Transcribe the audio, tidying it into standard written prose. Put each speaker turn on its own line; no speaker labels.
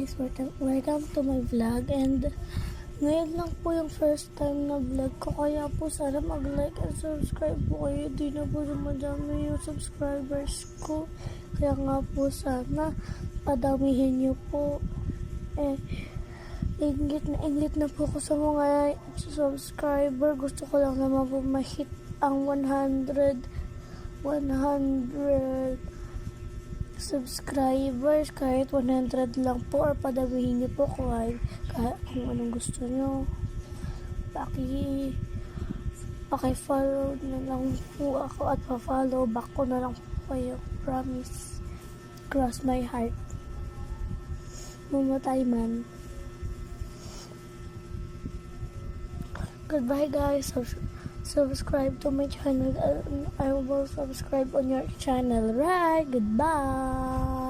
guys, welcome to my vlog, and ngayon lang po yung first time na vlog ko, kaya po sana mag-like and subscribe po kayo. Di na po dumadami yung subscribers ko, kaya nga po sana padamihin nyo po. Ingit na po ko sa mga subscriber. Gusto ko lang naman po ma-hit ang 100 subscribers, kahit 100 lang po, or padamihin niyo po kahit kung anong gusto nyo. Paki-follow na lang po ako at pa-follow back ko na lang po kayo. Promise. Cross my heart. Mamatay man. Goodbye guys. Subscribe to my channel and I will subscribe on your channel. Right? Goodbye.